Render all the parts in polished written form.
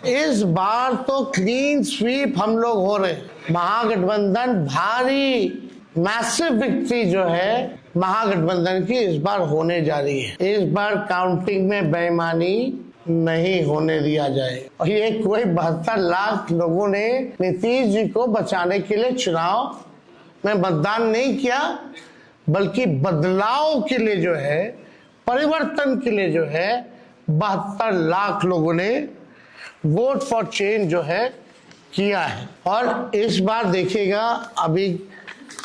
इस बार तो clean sweep हम लोग हो रहे। महागठबंधन भारी मैसिव विक्ट्री जो है महागठबंधन की इस बार होने जा रही है। इस बार काउंटिंग में बेईमानी नहीं होने दिया जाए। और ये कोई 72 लाख लोगों ने नीतीश जी को बचाने के लिए चुनाव में मतदान नहीं किया, बल्कि बदलाव के लिए जो है, परिवर्तन के लिए जो है 72 लाख लोगों ने वोट फॉर चेंज जो है किया है। और इस बार देखिएगा, अभी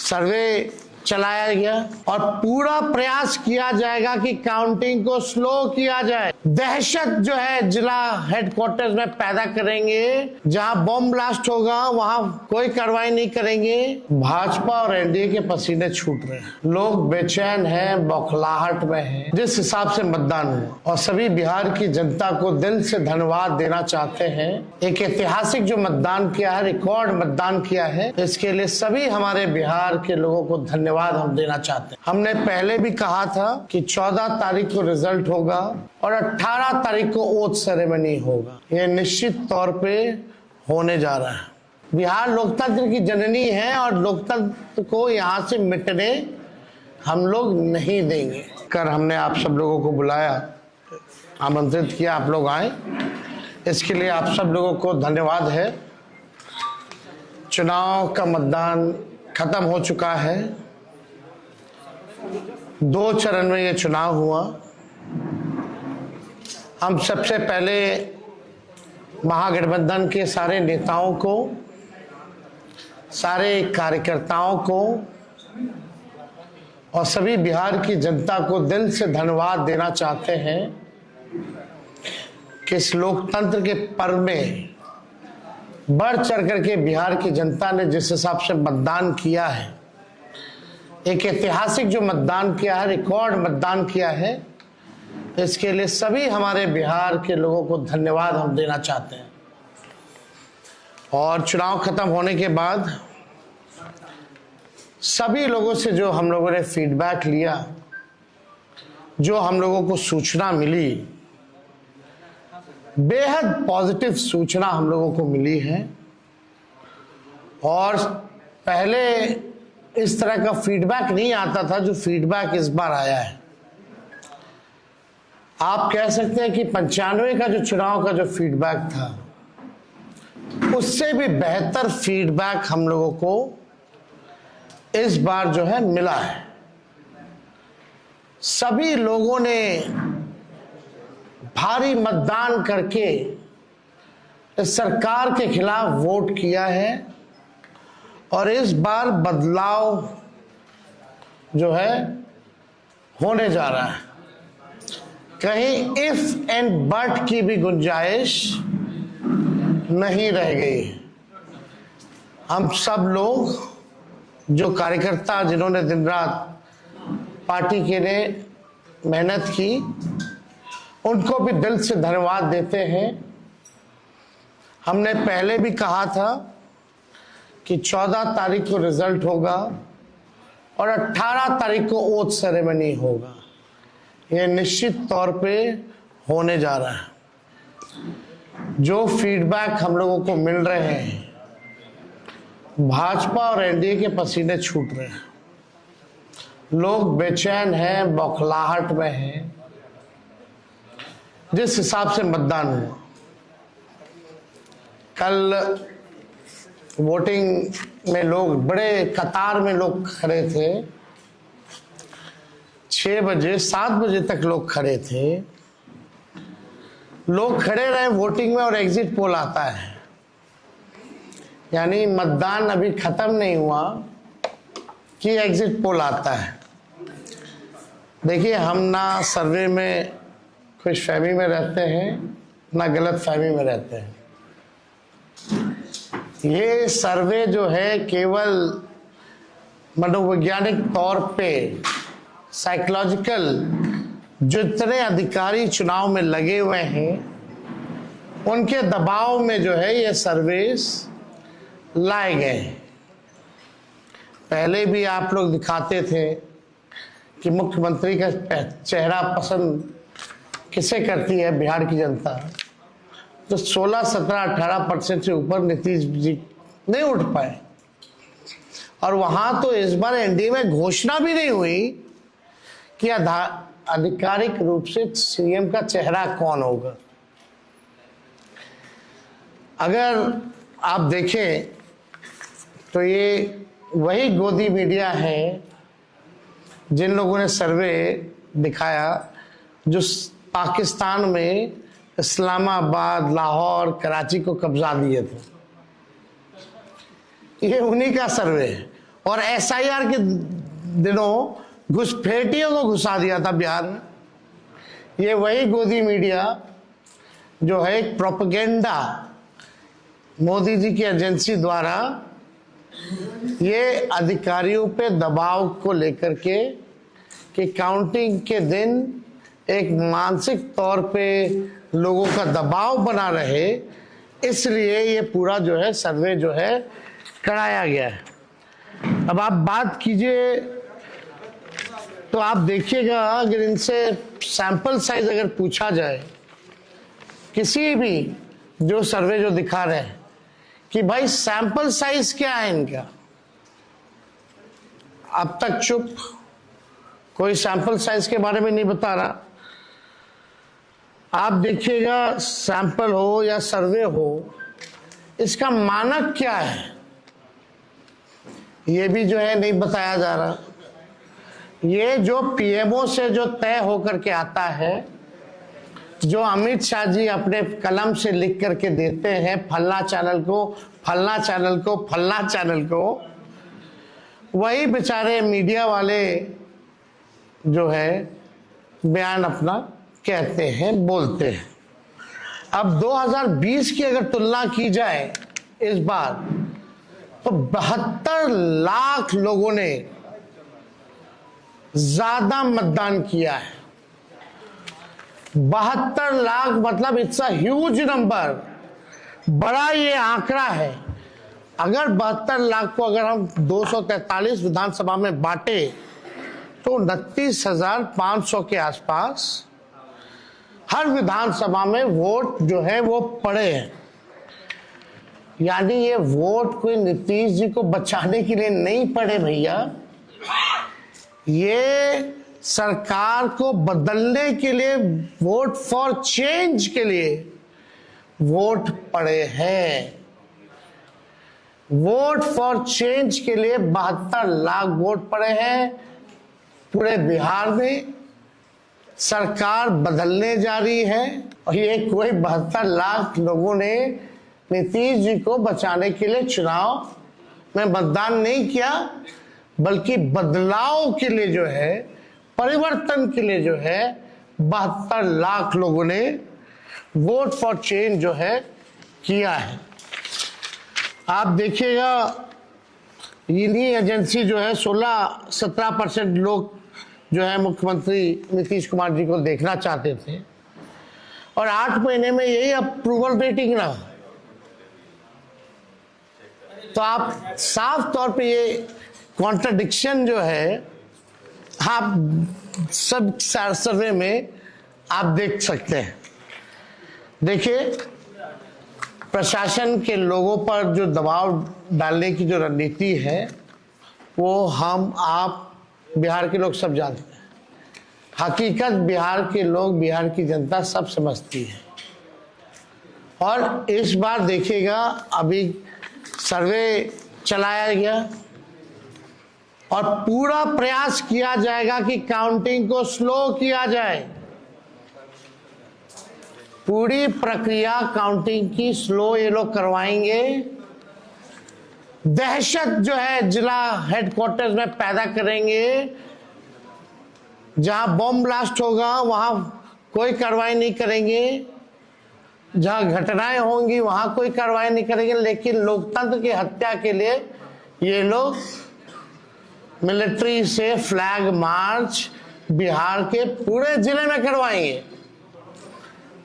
सर्वे चलाया गया और पूरा प्रयास किया जाएगा कि काउंटिंग को स्लो किया जाए। दहशत जो है जिला हेडक्वार्टर्स में पैदा करेंगे, जहां बॉम्ब ब्लास्ट होगा वहां कोई कार्रवाई नहीं करेंगे। भाजपा और एनडीए के पसीने छूट रहे हैं, लोग बेचैन हैं, बौखलाहट में हैं। जिस हिसाब से मतदान हुआ, और सभी बिहार की जनता को दिल से धन्यवाद देना चाहते हैं। एक ऐतिहासिक जो मतदान किया है, रिकॉर्ड मतदान किया है, इसके लिए सभी हमारे बिहार के लोगों को धन्यवाद हम देना चाहते हैं। हमने पहले भी कहा था कि 14 तारीख को रिजल्ट होगा और 18 तारीख को ओथ सेरेमनी होगा। यह निश्चित तौर पे होने जा रहा है। बिहार लोकतंत्र की जननी है और लोकतंत्र को यहाँ से मिटने हम लोग नहीं देंगे। कर हमने आप सब लोगों को बुलाया, आमंत्रित किया, आप लोग आए, इसके लिए आप सब लोगों को धन्यवाद है। चुनाव का मतदान खत्म हो चुका है। 2 चरण में ये चुनाव हुआ। हम सबसे पहले महागठबंधन के सारे नेताओं को, सारे कार्यकर्ताओं को और सभी बिहार की जनता को दिल से धन्यवाद देना चाहते हैं कि इस लोकतंत्र के पर्व में बढ़ चढ़ करके बिहार की जनता ने जिस हिसाब से मतदान किया है, एक ऐतिहासिक जो मतदान किया है, रिकॉर्ड मतदान किया है, इसके लिए सभी हमारे बिहार के लोगों को धन्यवाद हम देना चाहते हैं। और चुनाव खत्म होने के बाद सभी लोगों से जो हम लोगों ने फीडबैक लिया, जो हम लोगों को सूचना मिली, बेहद पॉजिटिव सूचना हम लोगों को मिली है। और पहले इस तरह का फीडबैक नहीं आता था जो फीडबैक इस बार आया है। आप कह सकते हैं कि 95 का जो चुनाव का जो फीडबैक था, उससे भी बेहतर फीडबैक हम लोगों को इस बार जो है मिला है। सभी लोगों ने भारी मतदान करके इस सरकार के खिलाफ वोट किया है और इस बार बदलाव जो है होने जा रहा है। कहीं इफ एंड बट की भी गुंजाइश नहीं रह गई। हम सब लोग जो कार्यकर्ता, जिन्होंने दिन रात पार्टी के लिए मेहनत की, उनको भी दिल से धन्यवाद देते हैं। हमने पहले भी कहा था कि 14 तारीख को रिजल्ट होगा और 18 तारीख को ओथ सेरेमनी होगा। यह निश्चित तौर पे होने जा रहा है। जो फीडबैक हम लोगों को मिल रहे हैं, भाजपा और एनडीए के पसीने छूट रहे हैं, लोग बेचैन हैं, बौखलाहट में हैं। जिस हिसाब से मतदान हुआ, कल वोटिंग में लोग बड़े कतार में लोग खड़े थे। 6 बजे 7 बजे तक लोग खड़े थे। लोग खड़े रहे वोटिंग में और एग्जिट पोल आता है, यानी मतदान अभी खत्म नहीं हुआ कि एग्जिट पोल आता है। देखिए, हम ना सर्वे में खुश फहमी में रहते हैं, ना गलत फहमी में रहते हैं। ये सर्वे जो है केवल मनोवैज्ञानिक तौर पे, साइकोलॉजिकल, जितने अधिकारी चुनाव में लगे हुए हैं उनके दबाव में जो है ये सर्वेस लाए गए। पहले भी आप लोग दिखाते थे कि मुख्यमंत्री का चेहरा पसंद किसे करती है बिहार की जनता, तो 16, 17, 18% से ऊपर नीतीश जी नहीं उठ पाए। और वहां तो इस बार एनडीए में घोषणा भी नहीं हुई कि आधिकारिक रूप से सीएम का चेहरा कौन होगा। अगर आप देखें तो ये वही गोदी मीडिया है जिन लोगों ने सर्वे दिखाया जो पाकिस्तान में इस्लामाबाद, लाहौर, कराची को कब्जा दिए थे। ये उन्हीं का सर्वे है। और एसआईआर के दिनों घुसपैठियों को घुसा दिया था बिहार में। ये वही गोदी मीडिया जो है एक प्रोपेगेंडा मोदी जी की एजेंसी द्वारा ये अधिकारियों पे दबाव को लेकर के कि काउंटिंग के दिन एक मानसिक तौर पे लोगों का दबाव बना रहे, इसलिए ये पूरा जो है सर्वे जो है कराया गया है। अब आप बात कीजिए तो आप देखिएगा अगर इनसे सैंपल साइज अगर पूछा जाए, किसी भी जो सर्वे जो दिखा रहे हैं कि भाई सैंपल साइज क्या है इनका, अब तक चुप, कोई सैंपल साइज के बारे में नहीं बता रहा। आप देखिएगा सैंपल हो या सर्वे हो, इसका मानक क्या है ये भी जो है नहीं बताया जा रहा। ये जो पीएमओ से जो तय होकर के आता है, जो अमित शाह जी अपने कलम से लिख करके देते हैं फलना चैनल को, फलना चैनल को, फलना चैनल को, वही बेचारे मीडिया वाले जो है बयान अपना कहते हैं, बोलते हैं। अब 2020 की अगर तुलना की जाए इस बार, तो 72 लाख लोगों ने ज्यादा मतदान किया है। 72 लाख मतलब इट्स अ ह्यूज नंबर, बड़ा ये आंकड़ा है। अगर 72 लाख को अगर हम 243 विधानसभा में बांटे तो 29,500 के आसपास हर विधानसभा में वोट जो है वो पड़े हैं। यानी ये वोट कोई नीतीश जी को बचाने के लिए नहीं पड़े भैया, ये सरकार को बदलने के लिए, वोट फॉर चेंज के लिए वोट पड़े हैं। वोट फॉर चेंज के लिए 72 लाख वोट पड़े हैं। पूरे बिहार में सरकार बदलने जा रही है और ये कोई 72 लाख लोगों ने नीतीश जी को बचाने के लिए चुनाव में मतदान नहीं किया, बल्कि बदलाव के लिए जो है, परिवर्तन के लिए जो है 72 लाख लोगों ने वोट फॉर चेंज जो है किया है। आप देखिएगा इन्हीं एजेंसी जो है 16-17% लोग जो है मुख्यमंत्री नीतीश कुमार जी को देखना चाहते थे और 8 महीने में यही अप्रूवल रेटिंग रहा। तो आप साफ तौर पे ये कॉन्ट्रडिक्शन जो है आप सब सर्वे में आप देख सकते हैं। देखिए प्रशासन के लोगों पर जो दबाव डालने की जो रणनीति है वो हम आप बिहार के लोग सब जानते हैं। हकीकत बिहार के लोग, बिहार की जनता सब समझती है। और इस बार देखिएगा अभी सर्वे चलाया गया और पूरा प्रयास किया जाएगा कि काउंटिंग को स्लो किया जाए। पूरी प्रक्रिया काउंटिंग की स्लो ये लोग करवाएंगे। दहशत जो है जिला हेडक्वार्टर्स में पैदा करेंगे। जहां बम ब्लास्ट होगा वहां कोई कार्रवाई नहीं करेंगे, जहां घटनाएं होंगी वहां कोई कार्रवाई नहीं करेंगे। लेकिन लोकतंत्र की हत्या के लिए ये लोग मिलिट्री से फ्लैग मार्च बिहार के पूरे जिले में करवाएंगे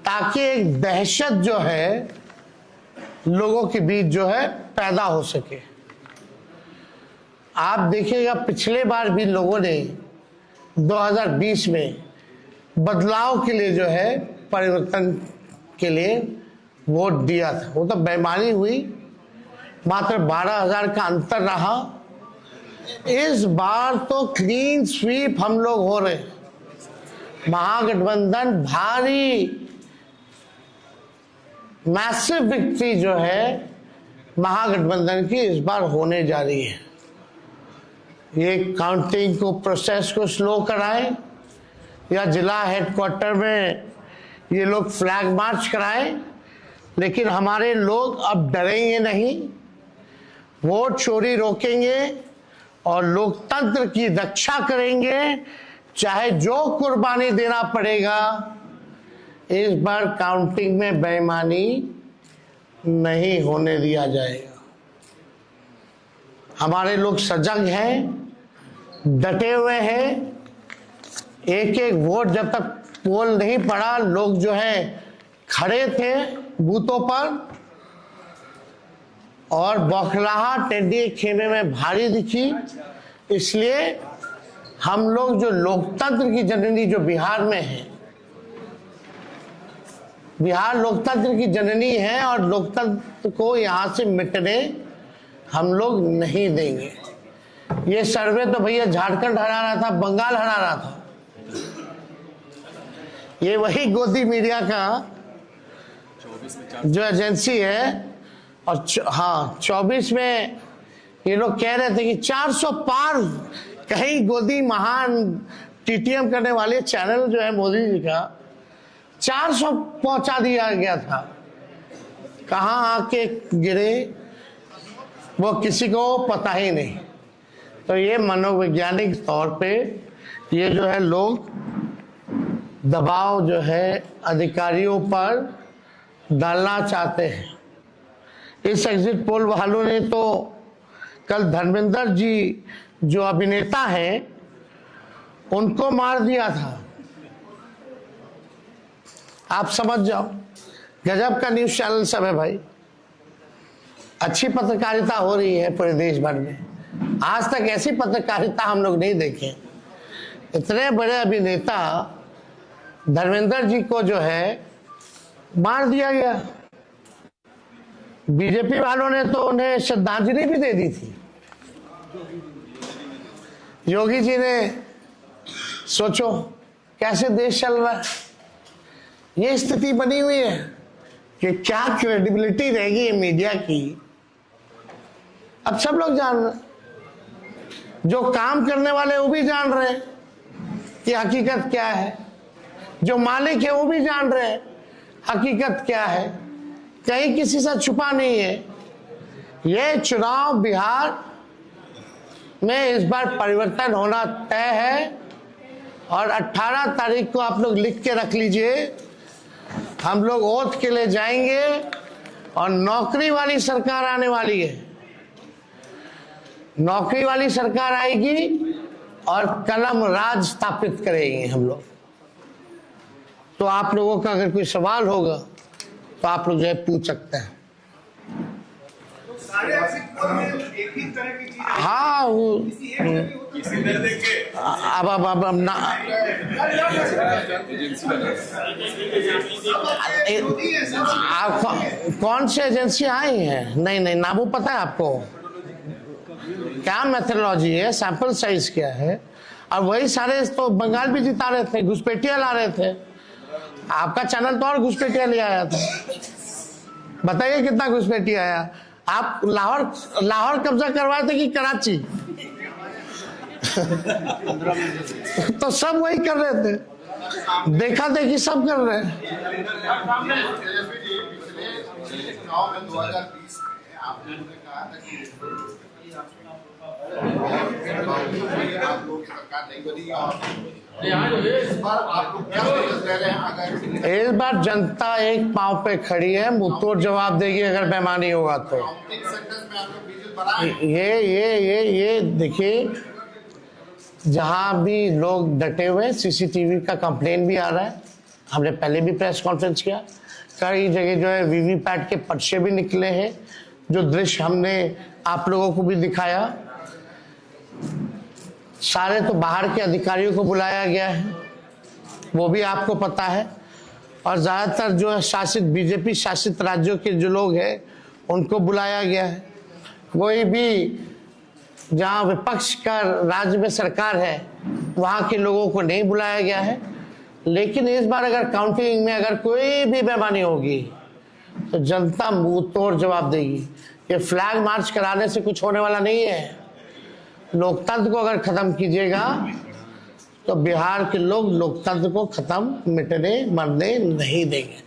ताकि एक दहशत जो है लोगों के बीच जो है पैदा हो सके। आप देखिएगा पिछले बार भी लोगों ने 2020 में बदलाव के लिए जो है, परिवर्तन के लिए वोट दिया था, वो तो बेईमानी हुई, मात्र 12,000 का अंतर रहा। इस बार तो क्लीन स्वीप हम लोग हो रहे, महागठबंधन भारी मैसिव विक्ट्री जो है महागठबंधन की इस बार होने जा रही है। ये काउंटिंग को प्रोसेस को स्लो कराएं या जिला हेडक्वार्टर में ये लोग फ्लैग मार्च कराएं, लेकिन हमारे लोग अब डरेंगे नहीं, वोट चोरी रोकेंगे और लोकतंत्र की रक्षा करेंगे, चाहे जो कुर्बानी देना पड़ेगा। इस बार काउंटिंग में बेईमानी नहीं होने दिया जाएगा। हमारे लोग सजग हैं, डटे हुए हैं। एक एक वोट जब तक पोल नहीं पड़ा, लोग जो है खड़े थे बूथों पर और बौखलाहट टेढ़ी खेमे में भारी दिखी। इसलिए हम लोग जो लोकतंत्र की जननी जो बिहार में है, बिहार लोकतंत्र की जननी है और लोकतंत्र को यहां से मिटने हम लोग नहीं देंगे। ये सर्वे तो भैया झारखंड हरा रहा था, बंगाल हरा रहा था। ये वही गोदी मीडिया का जो एजेंसी है, और हाँ 24 में ये लोग कह रहे थे कि 400 पार, कहीं गोदी महान टीटीएम करने वाले चैनल जो है मोदी जी का 400 पहुंचा दिया गया था। कहां आके गिरे वो किसी को पता ही नहीं। तो ये मनोवैज्ञानिक तौर पे ये जो है लोग दबाव जो है अधिकारियों पर डालना चाहते हैं। इस एग्जिट पोल वालों ने तो कल धर्मेंद्र जी जो अभिनेता हैं उनको मार दिया था। आप समझ जाओ, गजब का न्यूज चैनल सब है भाई। अच्छी पत्रकारिता हो रही है पूरे देश भर में। आज तक ऐसी पत्रकारिता हम लोग नहीं देखे। इतने बड़े अभिनेता धर्मेंद्र जी को जो है मार दिया गया। बीजेपी वालों ने तो उन्हें श्रद्धांजलि भी दे दी थी। योगी जी ने, सोचो कैसे देश चल रहा है। ये स्थिति बनी हुई है कि क्या क्रेडिबिलिटी रहेगी मीडिया की। अब सब लोग जान रहे, जो काम करने वाले वो भी जान रहे कि हकीकत क्या है, जो मालिक है वो भी जान रहे हैं हकीकत क्या है। कहीं किसी से छुपा नहीं है। ये चुनाव बिहार में इस बार परिवर्तन होना तय है और 18 तारीख को आप लोग लिख के रख लीजिए, हम लोग ओथ के लिए जाएंगे और नौकरी वाली सरकार आने वाली है। नौकरी वाली सरकार आएगी और कलम राज स्थापित करेंगे हम लोग। तो आप लोगों का अगर कोई सवाल होगा तो आप लोग जो है पूछ सकते हैं। हाँ वो अब ना आप कौन सी एजेंसी आई है? नहीं नामू पता है आपको? क्या मेथोडोलॉजी है, सैंपल साइज क्या है? और वही सारे तो बंगाल भी जिता रहे थे, घुसपैठिया ला रहे थे। आपका चैनल तो और घुसपैठिया ले आया था। बताइए कितना घुसपैठिया आया। आप लाहौर कब्जा करवाए थे कि कराची? तो सब वही कर रहे थे, देखा देखी सब कर रहे हैं। इस बार जनता एक पांव पे खड़ी है, मुंहतोड़ जवाब देगी अगर बेईमानी होगा तो। ये देखिए, जहां भी लोग डटे हुए, सीसीटीवी का कंप्लेन भी आ रहा है। हमने पहले भी प्रेस कॉन्फ्रेंस किया, कई जगह जो है वीवीपैट के पर्चे भी निकले हैं, जो दृश्य हमने आप लोगों को भी दिखाया। सारे तो बाहर के अधिकारियों को बुलाया गया है, वो भी आपको पता है। और ज़्यादातर जो है शासित बीजेपी शासित राज्यों के जो लोग हैं उनको बुलाया गया है। कोई भी जहाँ विपक्ष का राज्य में सरकार है वहाँ के लोगों को नहीं बुलाया गया है। लेकिन इस बार अगर काउंटिंग में अगर कोई भी बेईमानी होगी तो जनता मुंह तोड़ जवाब देगी। ये फ्लैग मार्च कराने से कुछ होने वाला नहीं है। लोकतंत्र को अगर खत्म कीजिएगा तो बिहार के लोग लोकतंत्र को खत्म मिटने मरने नहीं देंगे।